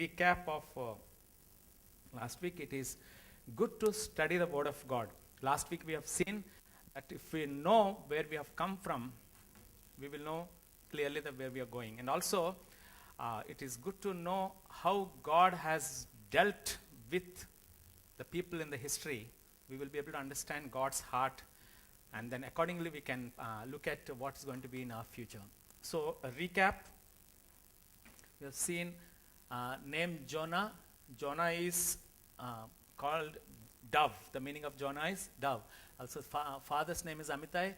recap of last week. It is good to study the Word of God. Last week we have seen that if we know where we have come from, we will know clearly where we are going. And also, it is good to know how God has dealt with the people in the history. We will be able to understand God's heart, and then accordingly we can look at what is going to be in our future. So, a recap. We have seen name Jonah. Jonah is called dove. The meaning of Jonah is dove. Also, father's name is Amittai.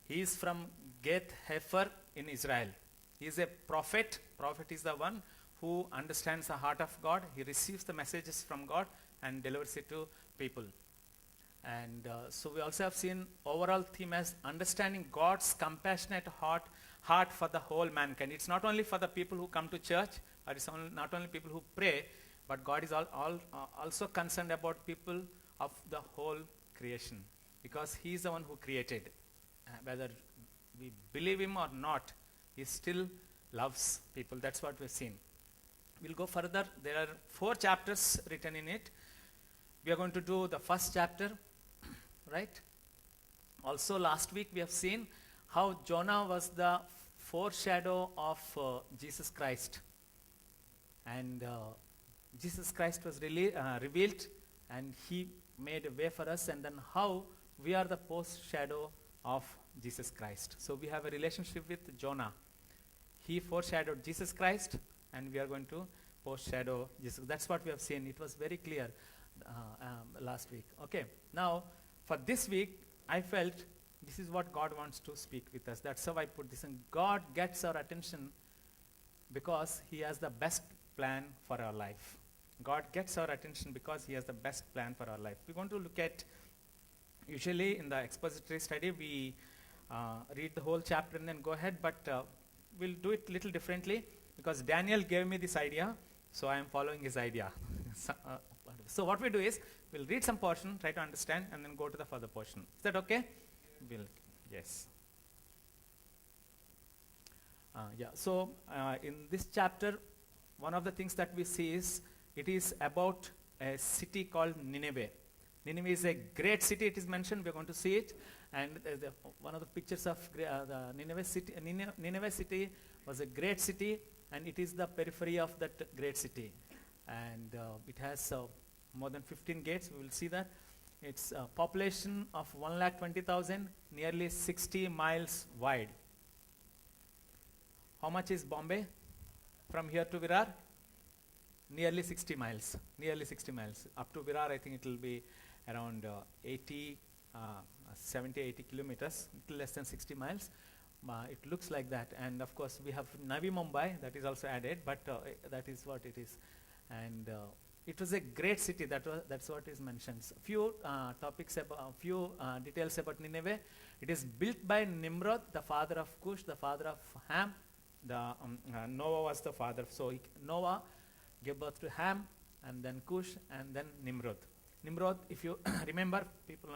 He is from Gath Hefer in Israel. He is a prophet. Prophet is the one who understands the heart of God. He receives the messages from God and delivers it to people. And so we also have seen overall theme as understanding God's compassionate heart for the whole mankind. It's not only for the people who come to church, or it's not only people who pray, but God is also concerned about people of the whole creation, because He is the one who created. Whether we believe Him or not, He still loves people. That's what we've seen. We'll go further. There are 4 chapters written in it. We are going to do the first chapter, right? Also, last week we have seen how Jonah was the foreshadow of Jesus Christ. And Jesus Christ was revealed, and He made a way for us, and then how we are the foreshadow of Jesus Christ. So we have a relationship with Jonah. He foreshadowed Jesus Christ, and we are going to foreshadow Jesus. That's what we have seen. It was very clear last week. Okay, now for this week, I felt this is what God wants to speak with us. That's how I put this in. God gets our attention because He has the best plan for our life. God gets our attention because He has the best plan for our life. We're going to look at, usually in the expository study, we read the whole chapter and then go ahead, but we'll do it a little differently because Daniel gave me this idea, so I am following his idea. So what we do is, we'll read some portion, try to understand, and then go to the further portion. Is that okay? Yes. So in this chapter, one of the things that we see is, it is about a city called Nineveh. Nineveh is a great city, it is mentioned, we're going to see it. And one of the pictures of the Nineveh city, Nineveh city was a great city, and it is the periphery of that great city. And it has more than 15 gates, we will see that. It's a population of 120,000, nearly 60 miles wide. How much is Bombay from here to Virar? Nearly 60 miles. Nearly 60 miles. Up to Virar, I think it will be around 70, 80 kilometers, little less than 60 miles. It looks like that. And of course, we have Navi Mumbai, that is also added, but that is what it is. And it was a great city, that's what is mentioned. A few details about Nineveh. It is built by Nimrod, the father of Cush, the father of Ham. Noah was the father. So Noah gave birth to Ham, and then Cush, and then Nimrod. Nimrod, if you remember, people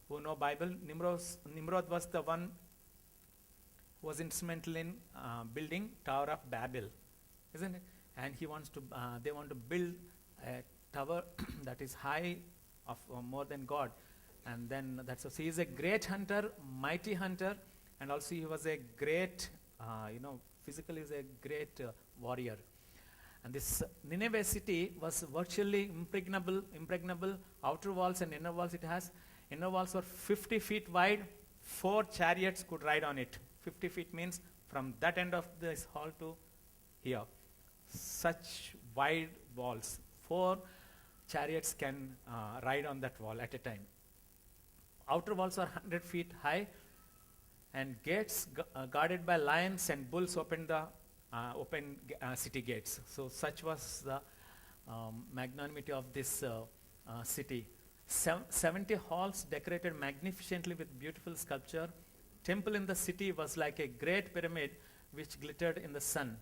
who know Bible, Nimrod was the one who was instrumental in building Tower of Babel, isn't it? And he wants to, they want to build a tower that is high of more than God. And then so he is a great hunter, mighty hunter, and also he was a great, physically is a great warrior. And this Nineveh city was virtually impregnable, outer walls and inner walls it has. Inner walls were 50 feet wide, 4 chariots could ride on it. 50 feet means from that end of this hall to here. Such wide walls. 4 chariots can ride on that wall at a time. Outer walls are 100 feet high, and gates guarded by lions and bulls opened the city gates. So such was the magnanimity of this city. 70 halls decorated magnificently with beautiful sculpture. Temple in the city was like a great pyramid which glittered in the sun.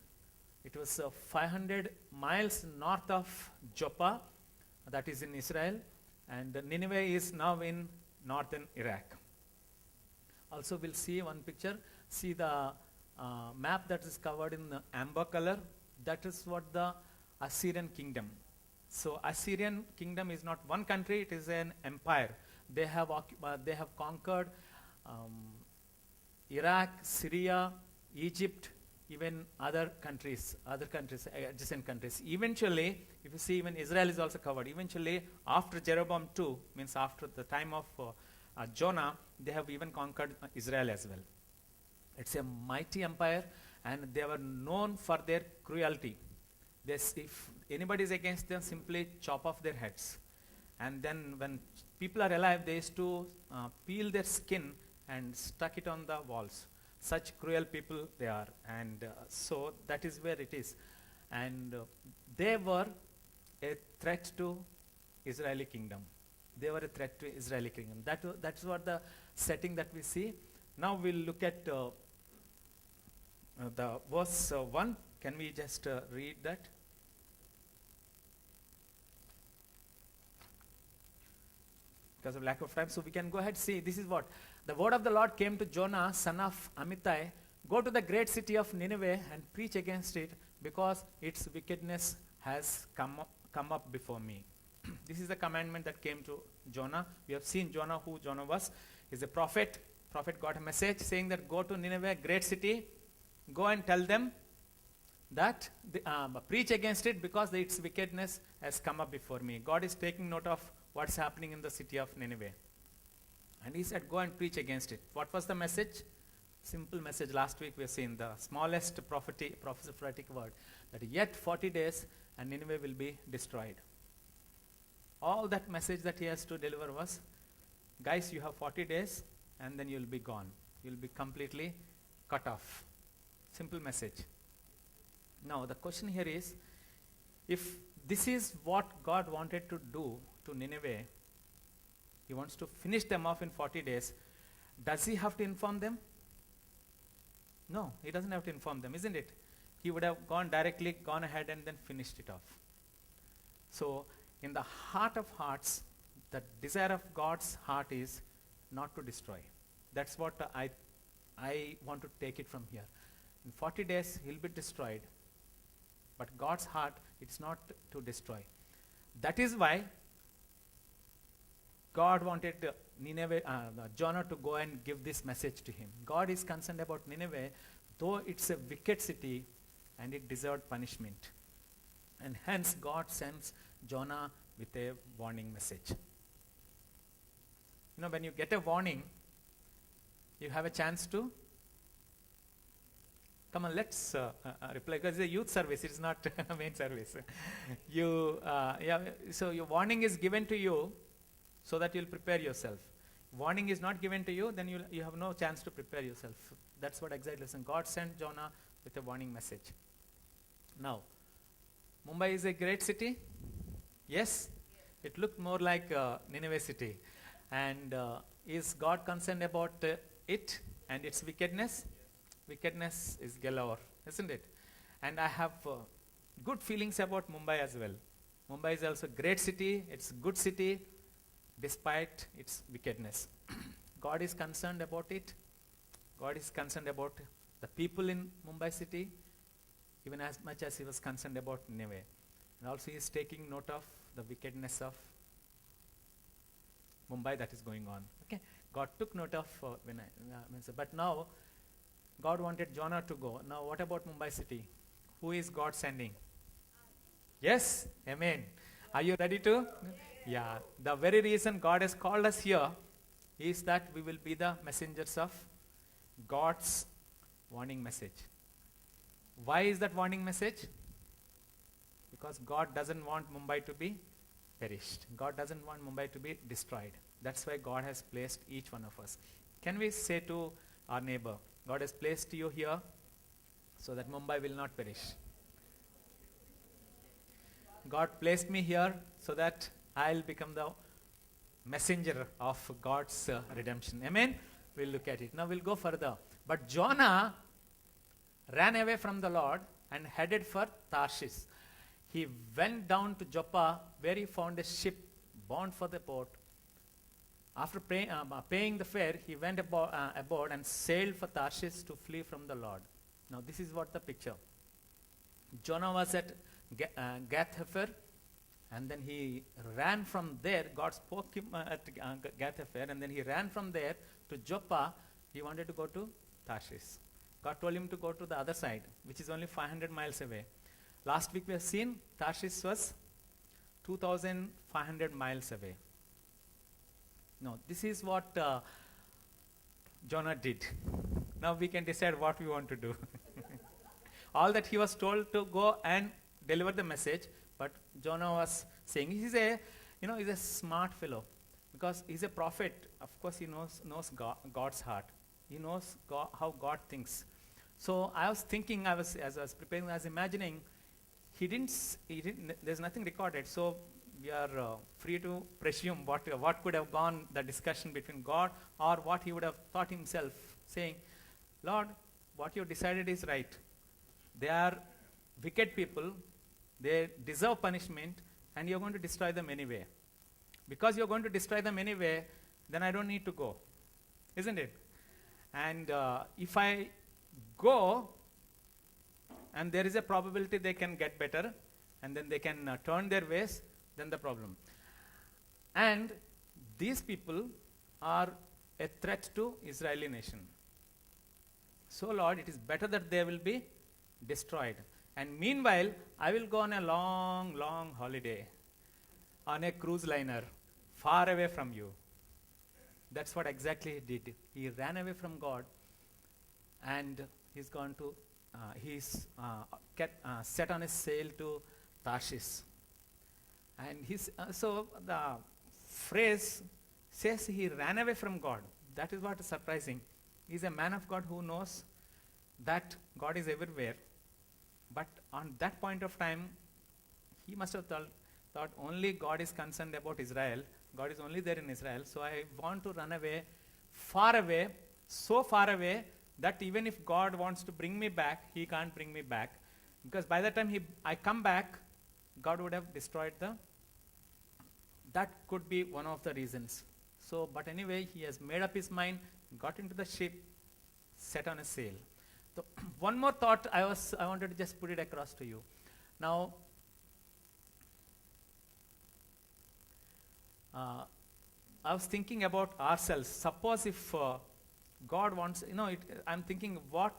It was 500 miles north of Joppa, that is in Israel, and Nineveh is now in northern Iraq. Also, we'll see one picture. See the map that is covered in the amber color. That is what the Assyrian kingdom. So Assyrian kingdom is not one country; it is an empire. They have conquered um, Iraq, Syria, Egypt, even adjacent countries. Eventually, if you see, even Israel is also covered. Eventually, after Jeroboam II, means after the time of Jonah, they have even conquered Israel as well. It's a mighty empire, and they were known for their cruelty. If anybody is against them, simply chop off their heads. And then when people are alive, they used to peel their skin and stuck it on the walls. Such cruel people they are. And so that is where it is. And they were a threat to Israeli kingdom. They were a threat to Israeli kingdom. That's what the setting that we see. Now we'll look at the verse 1. Can we just read that? Because of lack of time, so we can go ahead. See, this is what the word of the Lord came to Jonah, son of Amittai. Go to the great city of Nineveh and preach against it, because its wickedness has come up before me. This is the commandment that came to Jonah. We have seen Jonah, who Jonah was. He's a prophet. Prophet got a message saying that go to Nineveh, great city, go and tell them that preach against it, because its wickedness has come up before me. God is taking note of what's happening in the city of Nineveh. And he said, go and preach against it. What was the message? Simple message. Last week we have seen the smallest prophetic word, that yet 40 days and Nineveh will be destroyed. All that message that he has to deliver was, guys, you have 40 days and then you'll be gone. You'll be completely cut off. Simple message. Now the question here is, if this is what God wanted to do to Nineveh, he wants to finish them off in 40 days, does he have to inform them? No, he doesn't have to inform them, isn't it? He would have gone ahead and then finished it off. So, in the heart of hearts, the desire of God's heart is not to destroy. That's what I want to take it from here. In 40 days, he'll be destroyed. But God's heart, it's not to destroy. That is why God wanted Jonah to go and give this message to him. God is concerned about Nineveh, though it's a wicked city and it deserved punishment. And hence God sends Jonah with a warning message. You know, when you get a warning, you have a chance to come on, let's reply, because it's a youth service, it's not a main service. So your warning is given to you so that you'll prepare yourself. Warning is not given to you, then you have no chance to prepare yourself. That's what exactly. Listen, God sent Jonah with a warning message. Now, Mumbai is a great city. Yes? It looked more like Nineveh city. And is God concerned about it and its wickedness? Wickedness is galore, isn't it? And I have good feelings about Mumbai as well. Mumbai is also a great city. It's a good city despite its wickedness. God is concerned about it. God is concerned about the people in Mumbai city, even as much as he was concerned about Nineveh. And also he is taking note of the wickedness of Mumbai that is going on. Okay, God took note of but now God wanted Jonah to go. Now what about Mumbai city? Who is God sending? Yes? Amen. Are you ready to? Yeah. The very reason God has called us here is that we will be the messengers of God's warning message. Why is that warning message? Because God doesn't want Mumbai to be perished. God doesn't want Mumbai to be destroyed. That's why God has placed each one of us. Can we say to our neighbor, God has placed you here so that Mumbai will not perish. God placed me here so that I'll become the messenger of God's redemption. Amen? We'll look at it. Now we'll go further. But Jonah ran away from the Lord and headed for Tarshish. He went down to Joppa, where he found a ship bound for the port. After paying the fare, he went aboard and sailed for Tarshish to flee from the Lord. Now this is what the picture. Jonah was at Gath-Hepher, and then he ran from there. God spoke him at Gath-Hepher, and then he ran from there to Joppa. He wanted to go to Tarshish. God told him to go to the other side, which is only 500 miles away. Last week we have seen Tarshish was 2,500 miles away. No, this is what Jonah did. Now we can decide what we want to do. All that he was told to go and deliver the message, but Jonah was saying he's a smart fellow, because he's a prophet. Of course, he knows God's heart. He knows how God thinks. So I was thinking, as I was preparing, I was imagining, he didn't. There's nothing recorded, so we are free to presume what could have gone the discussion between God, or what he would have thought himself, saying, Lord, what you decided is right. They are wicked people, they deserve punishment, and you're going to destroy them anyway. Because you're going to destroy them anyway, then I don't need to go. Isn't it? And if I go, and there is a probability they can get better, and then they can turn their ways, then the problem. And these people are a threat to Israeli nation. So Lord, it is better that they will be destroyed. And meanwhile, I will go on a long, long holiday on a cruise liner far away from you. That's what exactly he did. He ran away from God, and he's gone to, set on a sail to Tarshish. And so the phrase says he ran away from God. That is what is surprising. He's a man of God who knows that God is everywhere. But on that point of time, he must have thought only God is concerned about Israel. God is only there in Israel. So I want to run away, so far away that even if God wants to bring me back, he can't bring me back. Because by the time I come back, God would have destroyed that could be one of the reasons. So, but anyway, he has made up his mind, got into the ship, set on a sail. So one more thought I wanted to just put it across to you. Now, I was thinking about ourselves. Suppose if God wants, I'm thinking what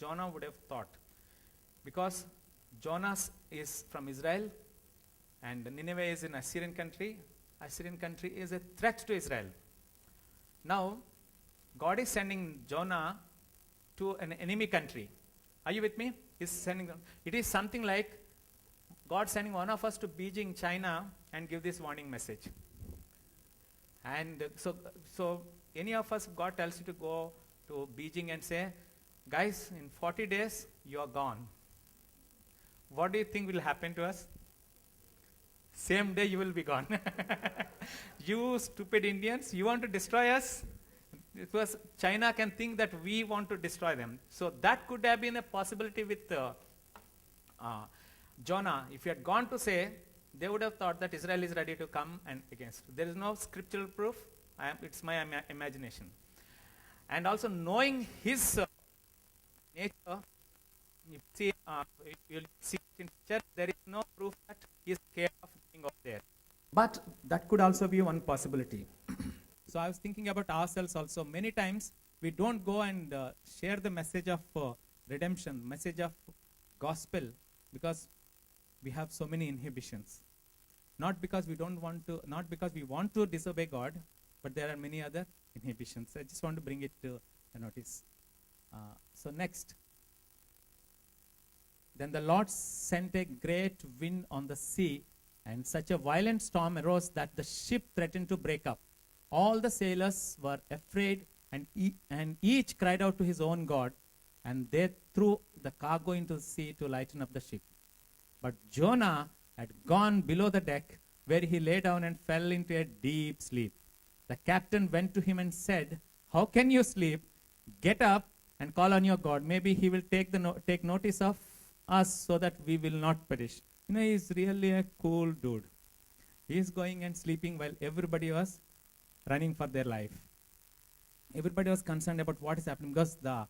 Jonah would have thought. Because Jonah is from Israel, and Nineveh is in Assyrian country. Assyrian country is a threat to Israel. Now, God is sending Jonah to an enemy country. Are you with me? It is something like God sending one of us to Beijing, China, and give this warning message. And so any of us, God tells you to go to Beijing and say, guys, in 40 days, you are gone. What do you think will happen to us? Same day you will be gone. You stupid Indians, you want to destroy us? Because China can think that we want to destroy them. So that could have been a possibility with Jonah. If he had gone to say, they would have thought that Israel is ready to come and against. There is no scriptural proof. It's my imagination. And also knowing his nature, you'll see in picture, there is no proof that he is scared of being out there. But that could also be one possibility. So I was thinking about ourselves also. Many times we don't go and share the message of redemption, message of gospel, because we have so many inhibitions. Not because we want to disobey God, but there are many other inhibitions. I just want to bring it to the notice. So next. Then the Lord sent a great wind on the sea, and such a violent storm arose that the ship threatened to break up. All the sailors were afraid, and each cried out to his own God, and they threw the cargo into the sea to lighten up the ship. But Jonah had gone below the deck, where he lay down and fell into a deep sleep. The captain went to him and said, "How can you sleep? Get up and call on your God. Maybe he will take notice of us so that we will not perish." He's really a cool dude. He's going and sleeping while everybody was running for their life. Everybody was concerned about what is happening because the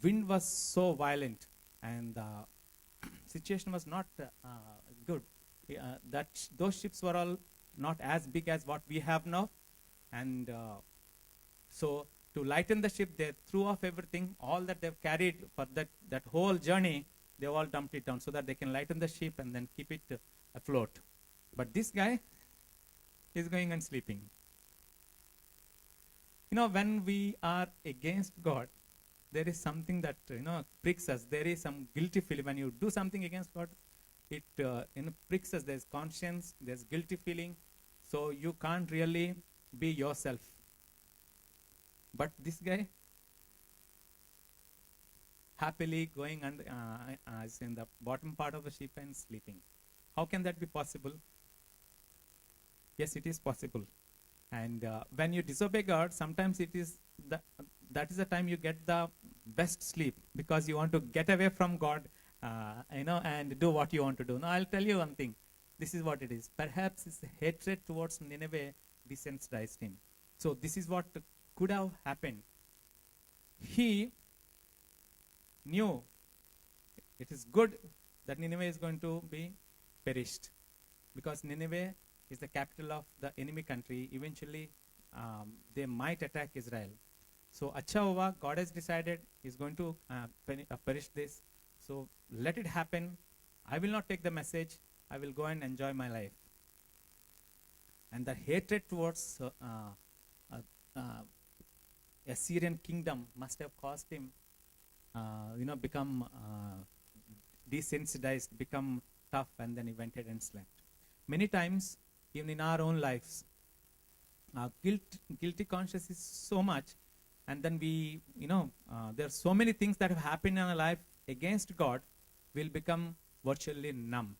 wind was so violent and the situation was not good. Those ships were all not as big as what we have now. And so to lighten the ship, they threw off everything, all that they've carried for that whole journey, they all dumped it down so that they can lighten the ship and then keep it afloat. But this guy is going and sleeping. When we are against God, there is something that, pricks us. There is some guilty feeling. When you do something against God, it pricks us. There's conscience, there's guilty feeling. So you can't really be yourself. But this guy, happily going and is in the bottom part of the ship and sleeping. How can that be possible? Yes, it is possible. And when you disobey God, sometimes that is the time you get the best sleep, because you want to get away from God, and do what you want to do. Now, I'll tell you one thing. This is what it is. Perhaps his hatred towards Nineveh desensitized him. So this is what could have happened. He knew it is good that Nineveh is going to be perished, because Nineveh is the capital of the enemy country. Eventually, they might attack Israel. So, acha hua, God has decided He's going to perish this. So, let it happen. I will not take the message. I will go and enjoy my life. And the hatred towards Assyrian kingdom must have caused him, become desensitized, become tough, and then he went ahead and slept. Many times, even in our own lives, guilty conscience is so much, and then there are so many things that have happened in our life against God, we'll become virtually numb.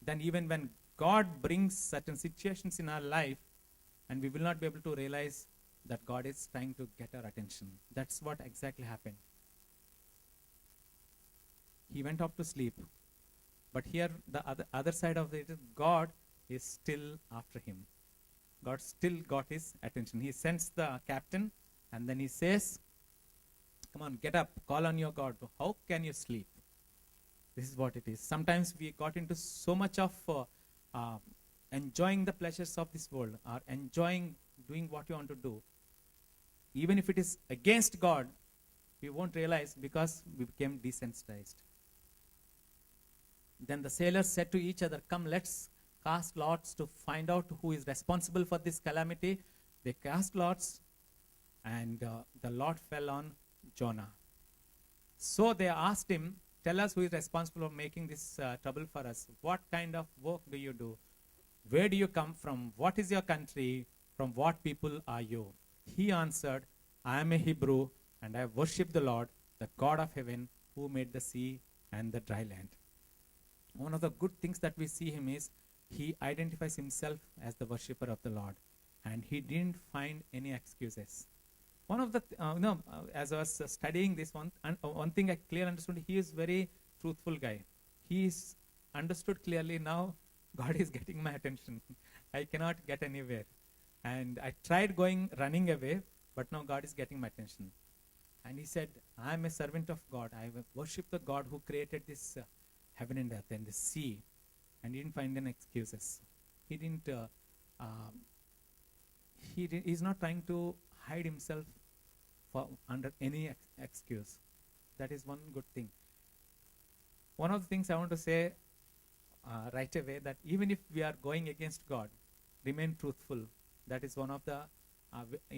Then even when God brings certain situations in our life, and we will not be able to realize that God is trying to get our attention. That's what exactly happened. He went off to sleep. But here, the other side of it is God is still after him. God still got his attention. He sends the captain, and then he says, come on, get up, call on your God. How can you sleep? This is what it is. Sometimes we got into so much of enjoying the pleasures of this world, or enjoying doing what you want to do. Even if it is against God, we won't realize, because we became desensitized. Then the sailors said to each other, come, let's cast lots to find out who is responsible for this calamity. They cast lots, and the lot fell on Jonah. So they asked him, tell us who is responsible for making this trouble for us. What kind of work do you do? Where do you come from? What is your country? From what people are you? He answered, I am a Hebrew, and I worship the Lord, the God of heaven, who made the sea and the dry land. One of the good things that we see him is, he identifies himself as the worshipper of the Lord, and he didn't find any excuses. One of the, as I was studying this one thing I clearly understood, he is very truthful guy. He is understood clearly, now God is getting my attention. I cannot get anywhere. And I tried running away, but now God is getting my attention. And he said, I am a servant of God. I worship the God who created this heaven and earth and the sea. And he didn't find any excuses. He didn't, he's not trying to hide himself under any excuse. That is one good thing. One of the things I want to say right away, that even if we are going against God, remain truthful. That is one of the,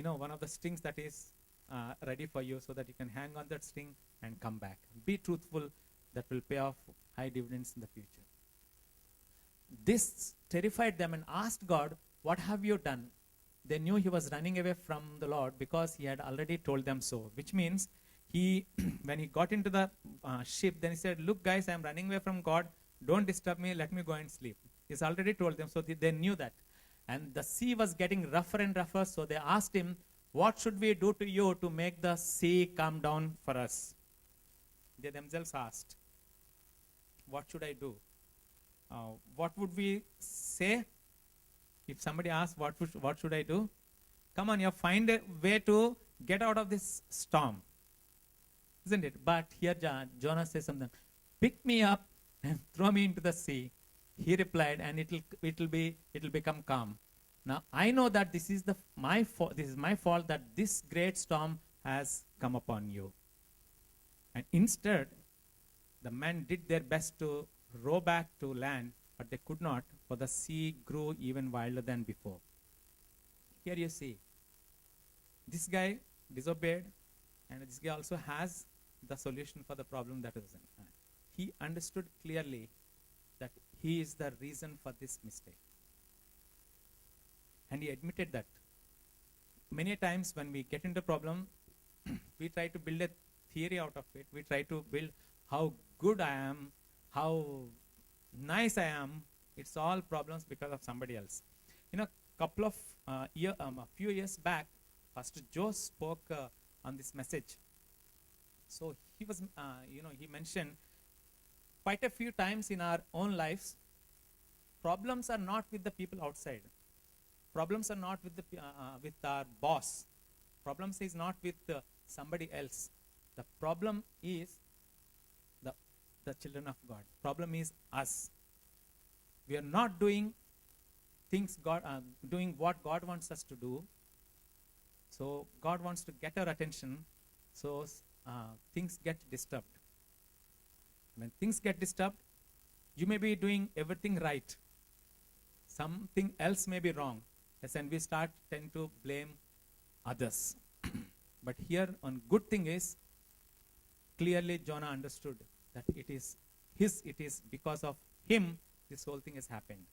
one of the strings that is ready for you, so that you can hang on that string and come back. Be truthful. That will pay off high dividends in the future. This terrified them and asked God, what have you done? They knew he was running away from the Lord, because he had already told them so. Which means, when he got into the ship, then he said, look guys, I am running away from God. Don't disturb me. Let me go and sleep. He's already told them. So they knew that. And the sea was getting rougher and rougher. So they asked him, what should we do to you to make the sea calm down for us? They themselves asked, what should I do? What would we say if somebody asked, what should I do? Come on, you find a way to get out of this storm. Isn't it? But here Jonah says something. pick me up and throw me into the sea. He replied, and it'll become calm. Now I know that this is my fault. This is my fault that this great storm has come upon you. And instead, the men did their best to row back to land, but they could not, for the sea grew even wilder than before. Here you see, this guy disobeyed, and this guy also has the solution for the problem that is in hand. He understood clearly that he is the reason for this mistake. And he admitted that. Many times when we get into a problem, we try to build a theory out of it. We try to build how good I am, how nice I am. It's all problems because of somebody else. A few years back, Pastor Joe spoke on this message. So he was, he mentioned quite a few times in our own lives, problems are not with the people outside. Problems are not with our boss. Problems is not with somebody else. The problem is the children of God. Problem is us. We are not doing doing what God wants us to do. So God wants to get our attention. So things get disturbed. When things get disturbed, you may be doing everything right. Something else may be wrong. Yes, and we tend to blame others. But here, one good thing is, clearly Jonah understood that it is because of him this whole thing has happened.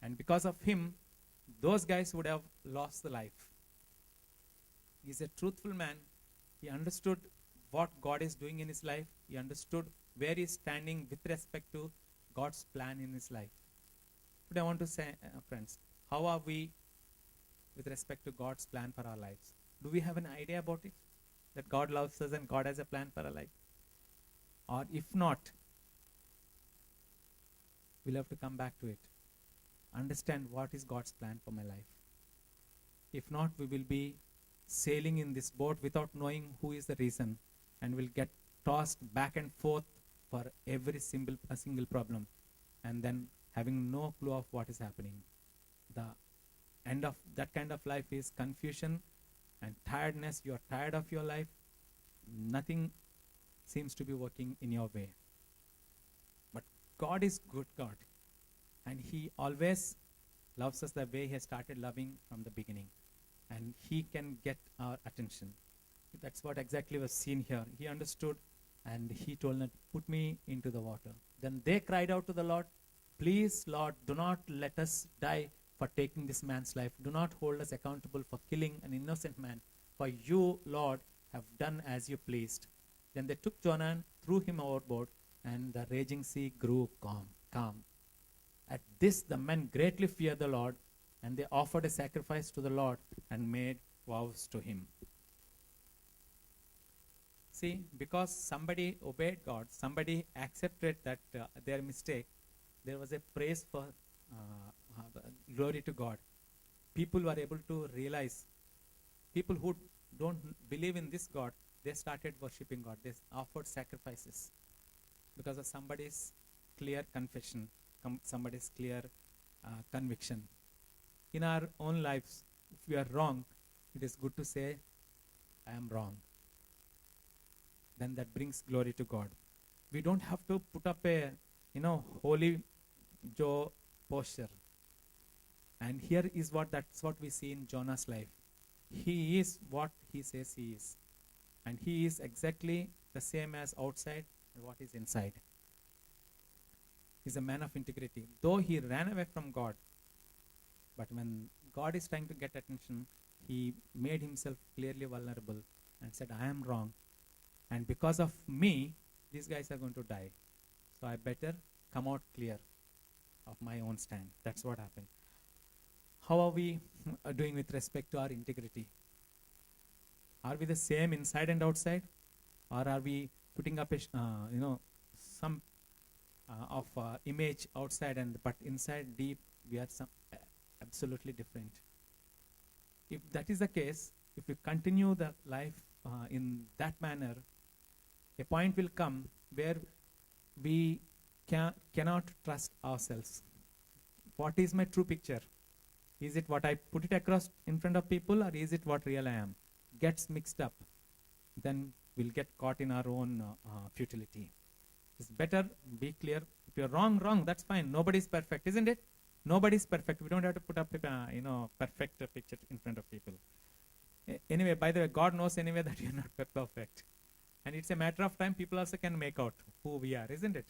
And because of him, those guys would have lost the life. He's a truthful man. He understood what God is doing in his life. He understood where he's standing with respect to God's plan in his life. But I want to say, friends, how are we with respect to God's plan for our lives? Do we have an idea about it? That God loves us and God has a plan for our life? Or if not, we'll have to come back to it. Understand what is God's plan for my life. If not, we will be sailing in this boat without knowing who is the reason, and will get tossed back and forth for every single problem, and then having no clue of what is happening. The end of that kind of life is confusion and tiredness. You are tired of your life. Nothing seems to be working in your way. But God is good God, and he always loves us the way he has started loving from the beginning, and he can get our attention. That's what exactly was seen here. He understood, and he told them, put me into the water. Then they cried out to the Lord, please, Lord, do not let us die for taking this man's life. Do not hold us accountable for killing an innocent man. For you, Lord, have done as you pleased. Then they took Jonah and threw him overboard, and the raging sea grew calm. At this, the men greatly feared the Lord, and they offered a sacrifice to the Lord and made vows to him. See, because somebody obeyed God, somebody accepted that their mistake, there was a praise for glory to God. People were able to realize, people who don't believe in this God, they started worshipping God. They offered sacrifices because of somebody's clear confession, somebody's clear conviction. In our own lives, if we are wrong, it is good to say, I am wrong. Then that brings glory to God. We don't have to put up a, holy Joe posture. And here is that's what we see in Jonah's life. He is what he says he is. And he is exactly the same as outside and what is inside. He's a man of integrity. Though he ran away from God, but when God is trying to get attention, he made himself clearly vulnerable and said, I am wrong. And because of me, these guys are going to die. So I better come out clear of my own stand. That's what happened. How are we doing with respect to our integrity? Are we the same inside and outside? Or are we putting up some of image outside, but inside deep we are absolutely different? If that is the case, if we continue the life in that manner, a point will come where we cannot trust ourselves. What is my true picture? Is it what I put it across in front of people, or is it what real I am? Gets mixed up, then we'll get caught in our own futility. It's better be clear. If you're wrong, that's fine. Nobody's perfect, isn't it? Nobody's perfect. We don't have to put up perfect picture in front of people. Anyway, by the way, God knows anyway that you're not perfect. And it's a matter of time people also can make out who we are, isn't it?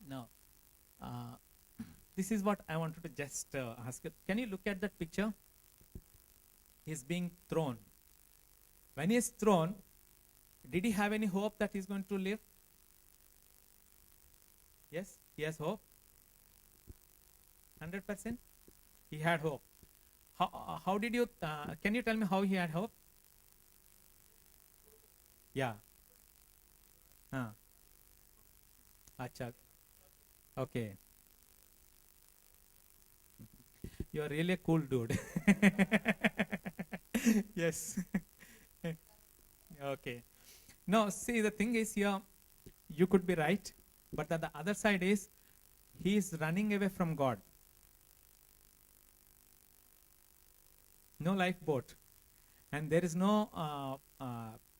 Now, this is what I wanted to just ask you. Can you look at that picture? He's being thrown. When he is thrown, did he have any hope that he's going to live? Yes, he has hope. 100%? He had hope. How did you, can you tell me how he had hope? Yeah. Acha. Okay. You are really a cool dude. Yes. Okay. No, see, the thing is here, you could be right, but the other side is, he is running away from God. No lifeboat. And there is no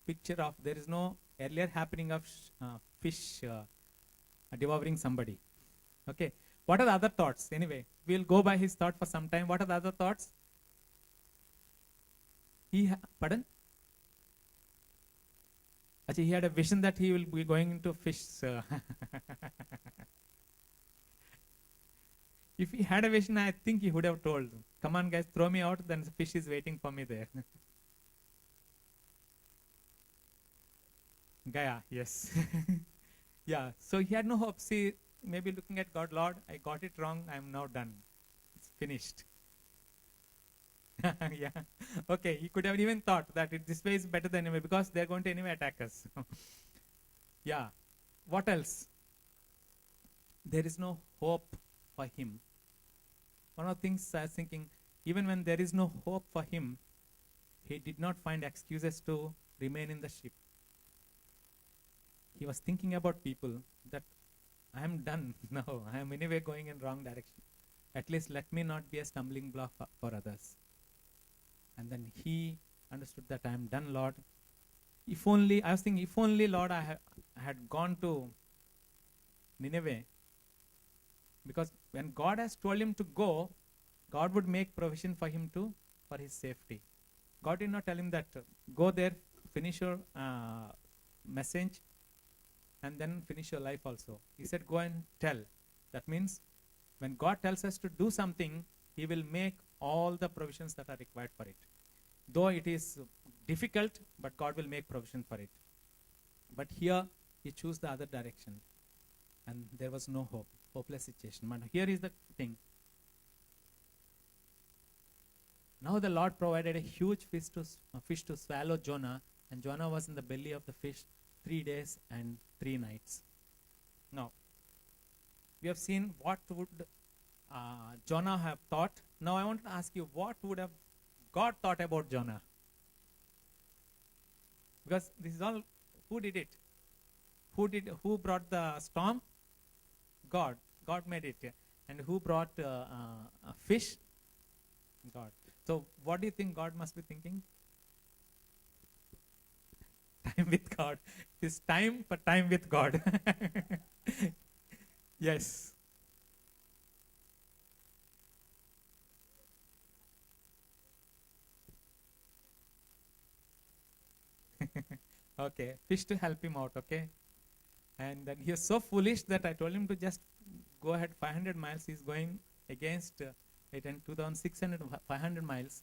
picture of, there is no earlier happening of fish devouring somebody. Okay. What are the other thoughts? Anyway, we'll go by his thought for some time. What are the other thoughts? Pardon? Actually, he had a vision that he will be going into fish. If he had a vision, I think he would have told, come on guys, throw me out, then the fish is waiting for me there. Gaia, yes. Yeah, so he had no hope. See, maybe looking at God, Lord, I got it wrong, I am now done. It's finished. Yeah. Okay, he could have even thought that this way is better than anyway, because they're going to anyway attack us. Yeah. What else? There is no hope for him. One of the things I was thinking, even when there is no hope for him, he did not find excuses to remain in the ship. He was thinking about people that I am done now. I am anyway going in wrong direction. At least let me not be a stumbling block for others. And then he understood that I am done, Lord. If only, I was thinking, if only, Lord, I had gone to Nineveh. Because when God has told him to go, God would make provision for him for his safety. God did not tell him that, go there, finish your message, and then finish your life also. He said, go and tell. That means, when God tells us to do something, he will make all the provisions that are required for it. Though it is difficult, but God will make provision for it. But here, he chose the other direction. And there was no hope, hopeless situation. But here is the thing. Now the Lord provided a huge fish to swallow Jonah, and Jonah was in the belly of the fish 3 days and 3 nights. Now, we have seen what would Jonah have thought. Now I want to ask you, what would have God thought about Jonah? Because this is all, who did it? Who brought the storm? God. God made it. And who brought a fish? God. So what do you think God must be thinking? Time with God. It is time for time with God. Yes. Okay, fish to help him out, okay? And then he was so foolish that I told him to just go ahead 500 miles. He's going against it, and 2,600, 500 miles.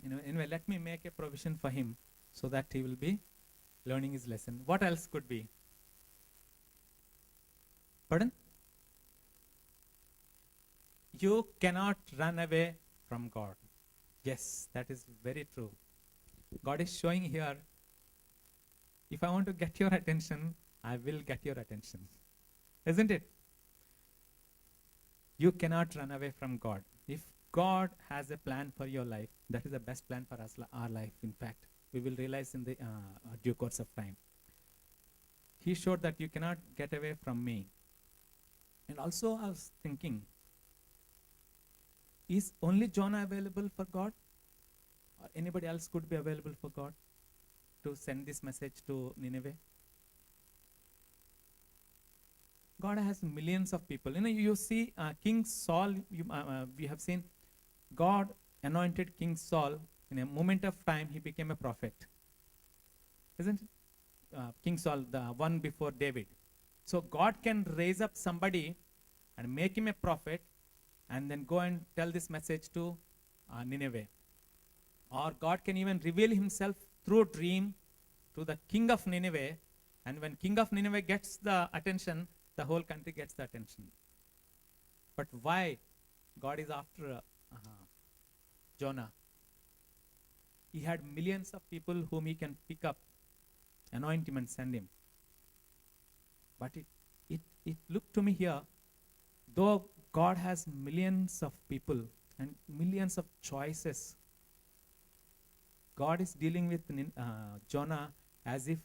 Anyway, let me make a provision for him so that he will be learning his lesson. What else could be? Pardon? You cannot run away from God. Yes, that is very true. God is showing here, if I want to get your attention, I will get your attention. Isn't it? You cannot run away from God. If God has a plan for your life, that is the best plan for us, our life. In fact, we will realize in the due course of time. he showed that you cannot get away from me. And also I was thinking, is only Jonah available for God? Or anybody else could be available for God to send this message to Nineveh? God has millions of people. You see King Saul, we have seen God anointed King Saul. In a moment of time, he became a prophet. Isn't it? King Saul, the one before David. So God can raise up somebody and make him a prophet and then go and tell this message to Nineveh. Or God can even reveal himself through a dream to the king of Nineveh. And when king of Nineveh gets the attention, the whole country gets the attention. But why God is after Jonah? He had millions of people whom he can pick up, anoint him and send him. But it looked to me here, though God has millions of people and millions of choices, God is dealing with Jonah as if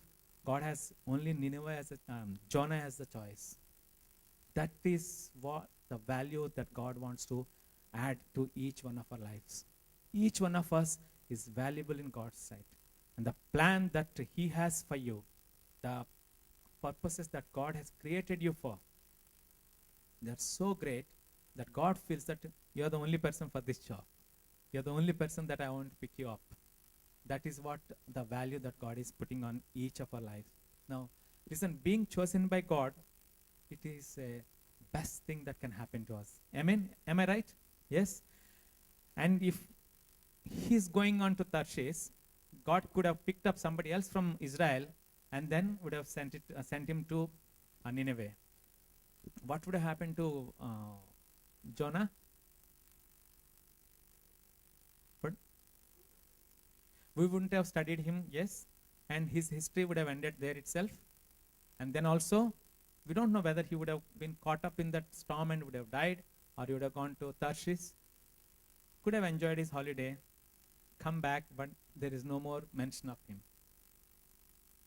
God has only Nineveh as Jonah as the choice. That is what the value that God wants to add to each one of our lives. Each one of us is valuable in God's sight. And the plan that he has for you, the purposes that God has created you for, they're so great that God feels that you're the only person for this job. You're the only person that I want to pick you up. That is what the value that God is putting on each of our lives. Now, listen, being chosen by God, it is a best thing that can happen to us. Amen? Am I right? Yes? And if he's going on to Tarshish, God could have picked up somebody else from Israel and then would have sent him to Nineveh. What would have happened to Jonah? But we wouldn't have studied him, yes, and his history would have ended there itself. And then also, we don't know whether he would have been caught up in that storm and would have died, or he would have gone to Tarshish, could have enjoyed his holiday, come back, but there is no more mention of him.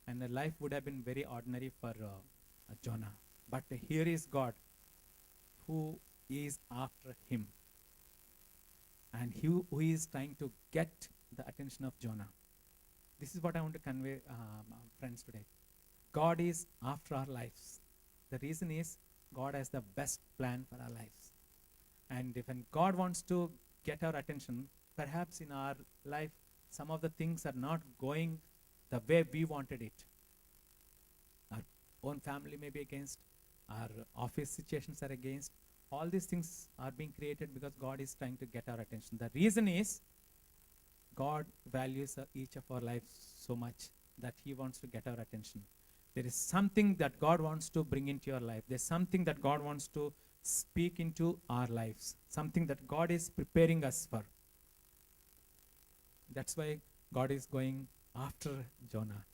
And the life would have been very ordinary for Jonah. But here is God who is after him. And who is trying to get the attention of Jonah. This is what I want to convey, friends, today. God is after our lives. The reason is God has the best plan for our lives. And when God wants to get our attention, perhaps in our life, some of the things are not going the way we wanted it. Our own family may be against, our office situations are against. All these things are being created because God is trying to get our attention. The reason is God values each of our lives so much that he wants to get our attention. There is something that God wants to bring into your life. There's something that God wants to speak into our lives. Something that God is preparing us for. That's why God is going after Jonah.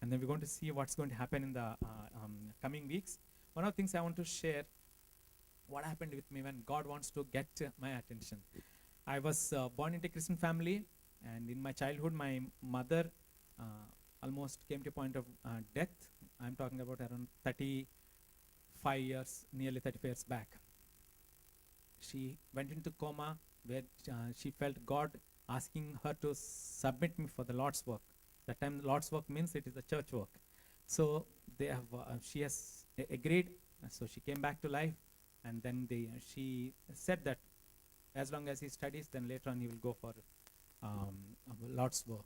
And then we're going to see what's going to happen in the coming weeks. One of the things I want to share, what happened with me when God wants to get my attention. I was born into a Christian family, and in my childhood, my mother almost came to a point of death. I'm talking about around 35 years, nearly 35 years back. She went into coma where she felt God asking her to submit me for the Lord's work. That time the Lord's work means it is the church work. So she has agreed. So she came back to life, and then she said that as long as he studies, then later on he will go for Lord's work.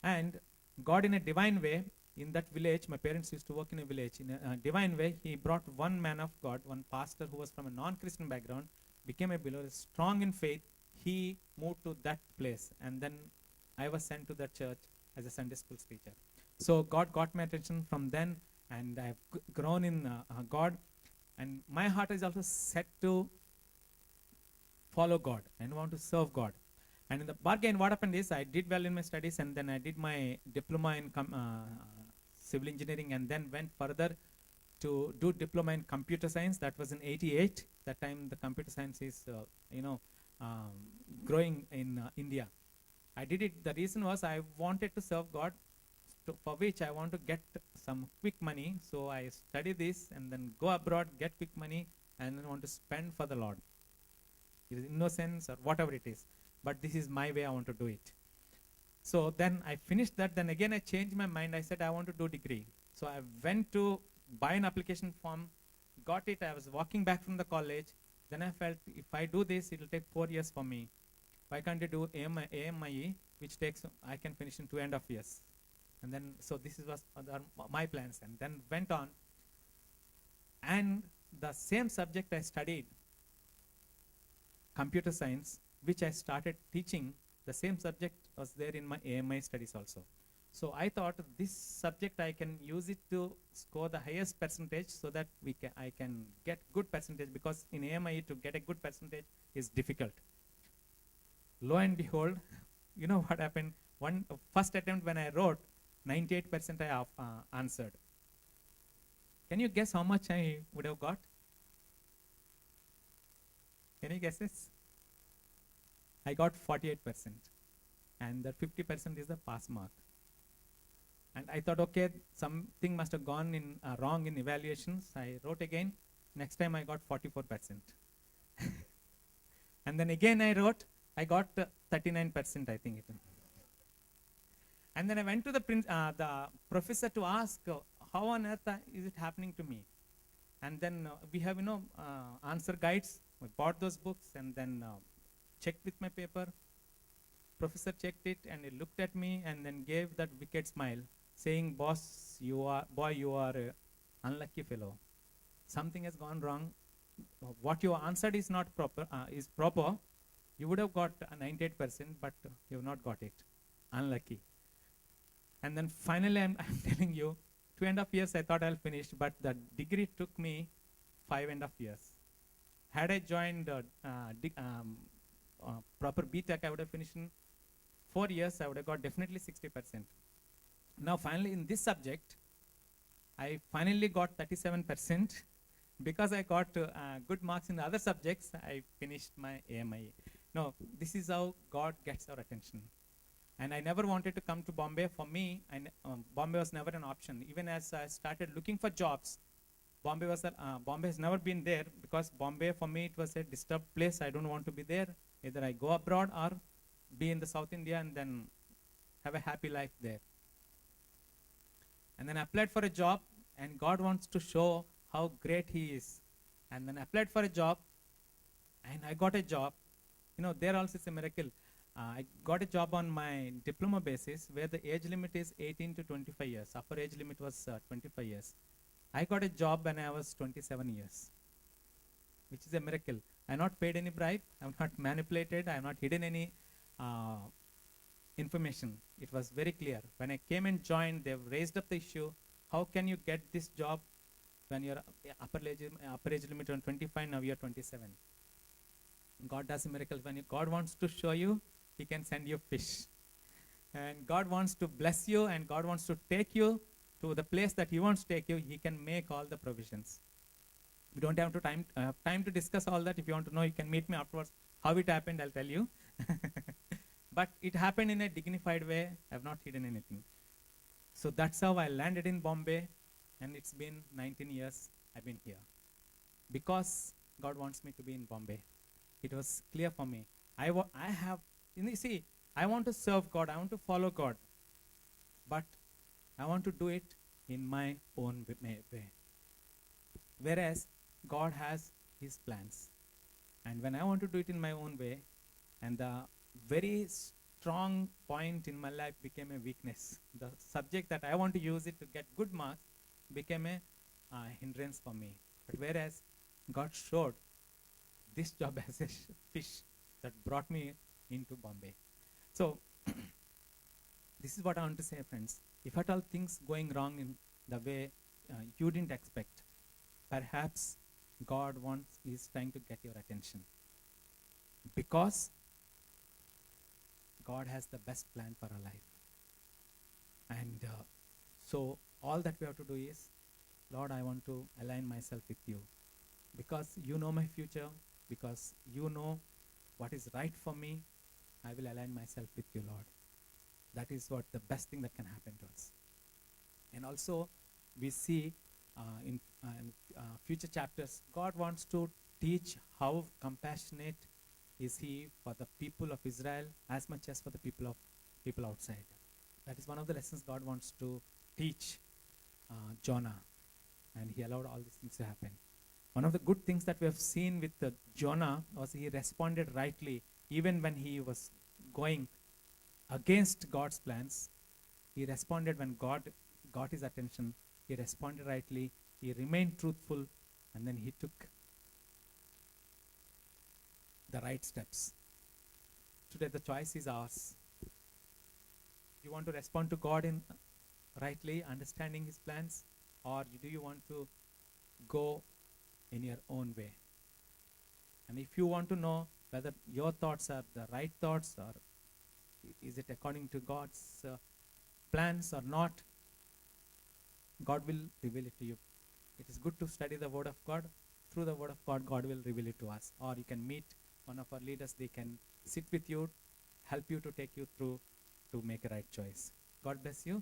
And God, in a divine way, in that village, my parents used to work in a village. In a divine way, he brought one man of God, one pastor who was from a non-Christian background, became a believer, strong in faith. He moved to that place, and then I was sent to that church as a Sunday school teacher. So God got my attention from then, and I have grown in God. And my heart is also set to follow God and want to serve God. And in the bargain, what happened is I did well in my studies, and then I did my diploma in civil engineering, and then went further to do diploma in computer science. That was in 88. That time the computer science is, growing in India. I did it. The reason was I wanted to serve God for which I want to get some quick money. So I study this and then go abroad, get quick money, and then want to spend for the Lord. It is innocence or whatever it is. But this is my way I want to do it. So then I finished that. Then again I changed my mind. I said I want to do degree. So I went to buy an application form, got it. I was walking back from the college. Then I felt if I do this, it will take 4 years for me. Why can't I do AMIE, which takes I can finish in 2.5 years? And then so this was my plans. And then went on. And the same subject I studied, computer science, which I started teaching, the same subject was there in my AMI studies also. So I thought this subject I can use it to score the highest percentage so that I can get good percentage, because in AMI to get a good percentage is difficult. Lo and behold, you know what happened? First attempt when I wrote, 98% I answered. Can you guess how much I would have got? Any guesses? I got 48%. And the 50% is the pass mark. And I thought, okay, something must have gone in wrong in evaluations. I wrote again. Next time I got 44%. And then again I wrote, I got 39%, I think. And then I went to the professor to ask, how on earth is it happening to me? And then we have, answer guides. We bought those books and then checked with my paper. Professor checked it and he looked at me and then gave that wicked smile, saying, you are a unlucky fellow. Something has gone wrong. What you answered is not proper. You would have got 98%, but you have not got it. Unlucky. And then finally, I'm telling you, 2.5 years I thought I'll finish, but the degree took me 5.5 years. Had I joined proper BTech, I would have finished in 4 years. I would have got definitely 60%. Now, finally, in this subject, I finally got 37%. Because I got good marks in the other subjects, I finished my AMI. No, this is how God gets our attention. And I never wanted to come to Bombay. For me, Bombay was never an option. Even as I started looking for jobs, Bombay has never been there, because Bombay for me it was a disturbed place. I don't want to be there. Either I go abroad or be in the South India and then have a happy life there. And then I applied for a job, and God wants to show how great He is. And then I applied for a job, and I got a job. There also it's a miracle. I got a job on my diploma basis, where the age limit is 18 to 25 years. Upper age limit was 25 years. I got a job when I was 27 years, which is a miracle. I have not paid any bribe. I have not manipulated. I have not hidden any information. It was very clear. When I came and joined, they raised up the issue. How can you get this job when your upper age limit on 25, now you're 27? God does a miracle. When God wants to show you, He can send you fish. And God wants to bless you, and God wants to take you to the place that He wants to take you. He can make all the provisions. We don't have time to discuss all that. If you want to know, you can meet me afterwards. How it happened, I'll tell you. But it happened in a dignified way. I have not hidden anything. So that's how I landed in Bombay, and it's been 19 years I've been here. Because God wants me to be in Bombay. It was clear for me. I want to serve God. I want to follow God. But I want to do it in my own way. Whereas God has His plans. And when I want to do it in my own way, and the very strong point in my life became a weakness. The subject that I want to use it to get good marks became a hindrance for me. But whereas God showed this job as a fish that brought me into Bombay. So, this is what I want to say, friends. If at all things going wrong in the way you didn't expect, perhaps God is trying to get your attention. Because God has the best plan for our life. And so all that we have to do is, Lord, I want to align myself with you. Because you know my future, because you know what is right for me, I will align myself with you, Lord. That is what the best thing that can happen to us. And also, we see in future chapters, God wants to teach how compassionate is He for the people of Israel as much as for the people outside. That is one of the lessons God wants to teach Jonah, and He allowed all these things to happen. One of the good things that we have seen with Jonah was he responded rightly, even when he was going against God's plans. He responded when God got his attention. He responded rightly. He remained truthful, and then he took the right steps. Today, the choice is ours. Do you want to respond to God in rightly, understanding His plans, or do you want to go in your own way? And if you want to know whether your thoughts are the right thoughts, or is it according to God's plans or not, God will reveal it to you. It is good to study the Word of God. Through the Word of God, God will reveal it to us. Or you can meet one of our leaders. They can sit with you, help you to take you through to make a right choice. God bless you.